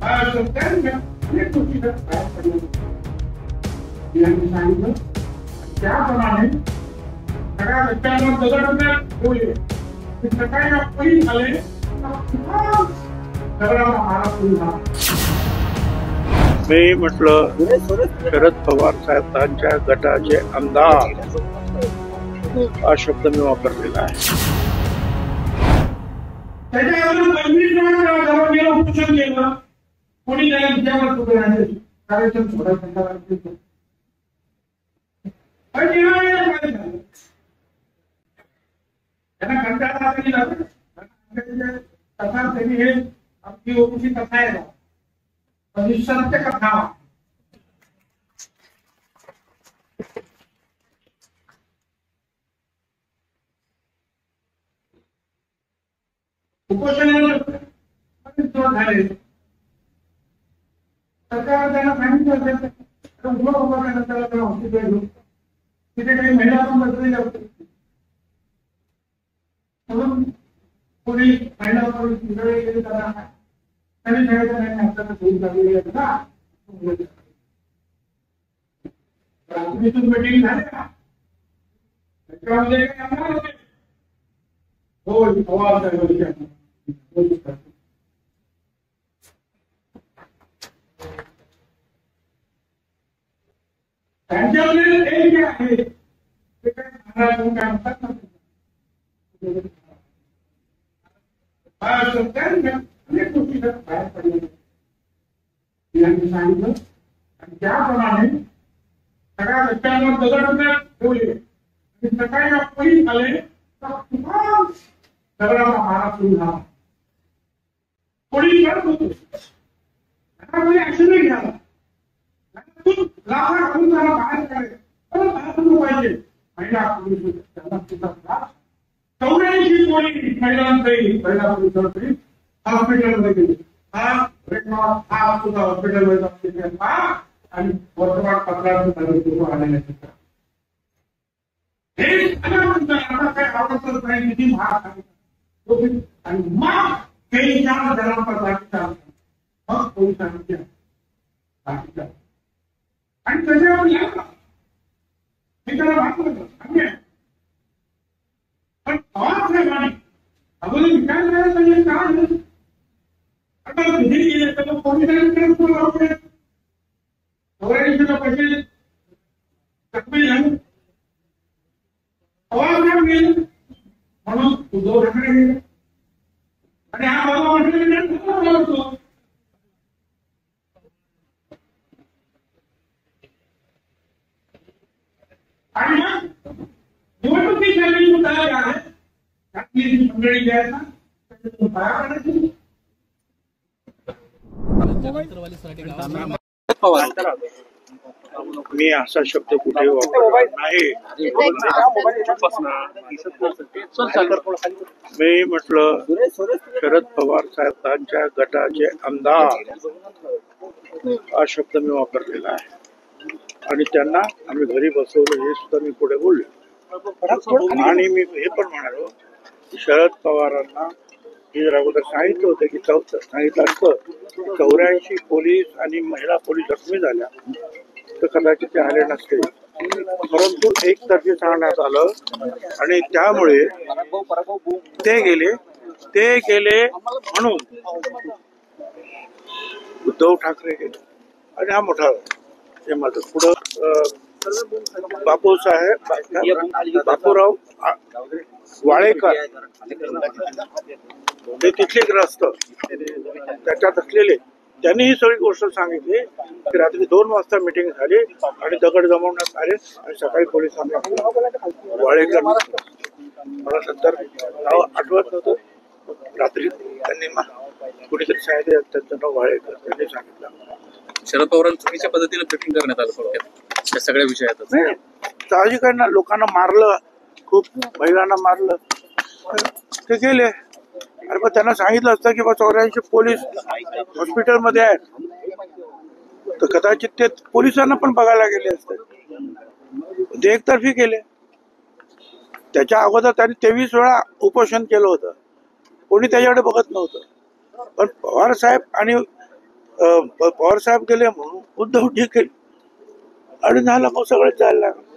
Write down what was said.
अनेक गोष्टी बाहेर पडल्या यांनी सांगितलं त्याप्रमाणे सगळ्या रस्त्यांवर दगड ठेवले सकाळी पोलीस आले दगडाला मारा सुरू झाला. मी म्हटलं शरद पवार साहेबांच्या गटाचे आमदार हा शब्द मी वापरलेला आहे. त्याच्यावर 25 गेलं उपोषण केलं कोणी त्याला विचारलं उभे राहायचे कार्यक्रम सोडायचं त्यांना कंटाळा कथा त्यांनी हे आपली ओबीसी कथा आहे सत्य कथा उपोषण झाले सरकार त्यांना सांगितलं उभा करण्यात त्याला हॉस्पिटल घेऊन तिथे काही महिला पण बसलेल्या होत्या म्हणून कोणी महिला तिकडे गेले त्यांना त्यांनी सांगितलं आपल्याला घेऊन चाललेली आहे ना रात्रीतून मिटिंग झाल्या त्याच्यामध्ये काही आमदार होते हो पवार साहेब त्यांच्यामध्ये एक जे आहे ते काय महाराज काय म्हणतात ना अनेक गोष्टी बाहेर पडल्या यांनी सांगितलं त्याप्रमाणे सगळ्या रस्त्यांवर दगड ठेवले सकाळी पोलीस आले दगडाला मारा सुरू झाला. पोलीस करत होते कोणी ऍक्शन नाही घ्यायला बाहेर काढले पाहिजे महिला पोलीस 84 कोणी महिलांपैकी महिला पोलिसांपैकी हॉस्पिटलमध्ये गेले हा सुद्धा हॉस्पिटलमध्ये आणि वर्तमान पत्रात आलेले हे आता काय आवडतच नाही किती महाग आणि मग काही चार जणांचा मग पोलिसांनी आणि त्याच्यावर यायला मी त्याला वाचलं पण पवार साहेबांनी अगोदर विचार करायला पाहिजे काय आता किती गेले तर पोलिसांकडे पैसे जखमी झाले पवार साहेब गेले म्हणून उद्धव ठाकरे गेले आणि हा बाबा म्हटलं आणि मग निवडणुकीसाठी तयारी आहे त्यातली मंडळी जी आहे ना मी असा शब्द कुठे वापरला नाही. मी म्हटलं शरद पवार साहेबांच्या गटाचे आमदार हा शब्द मी वापरलेला आहे आणि त्यांना आम्ही घरी बसवलं हे सुद्धा मी पुढे बोललो आणि मी हे पण म्हणालो शरद पवारांना हे जर अगोदर सांगितलं होतं की सांगितलं असतं 84 पोलीस आणि महिला पोलीस जखमी झाल्या तर कदाचित ते आले नसते परंतु एकतर्फी सांगण्यात आलं आणि त्यामुळे ते गेले म्हणून उद्धव ठाकरे गेले आणि हा मोठा हे माझं पुढं बापूराव वाळेकर ते तिथले ग्रस्त त्याच्यात असलेले त्यांनी ही सगळी गोष्ट सांगितली की रात्री 2 वाजता मिटिंग झाली आणि दगड जमवण्यात आले आणि सकाळी पोलिसांना वाळेकर मला नंतर नाव आठवत नव्हतं रात्री त्यांनी कुणीतरी सांगितलं त्यांचं नाव वाळेकर त्यांनी सांगितलं. शरद पवारांना चुकीच्या पद्धतीने ब्रिफिंग करण्यात आलं थोडक्यात त्या सगळ्या विषयातच. साहजिकांना लोकांना मारलं खूप महिलांना मारलं ते गेले अरे पण त्यांना सांगितलं असतं की 84 पोलीस हॉस्पिटलमध्ये आहेत तर कदाचित ते पोलिसांना पण बघायला गेले असते ते एकतर्फी गेले. त्याच्या अगोदर त्यांनी 23 वेळा उपोषण केलं होतं कोणी त्याच्याकडे बघत नव्हतं पण पवार साहेब आणि पवार साहेब गेले म्हणून उद्धव ठीक आहे आणि झालं मग सगळं जायला लागलं.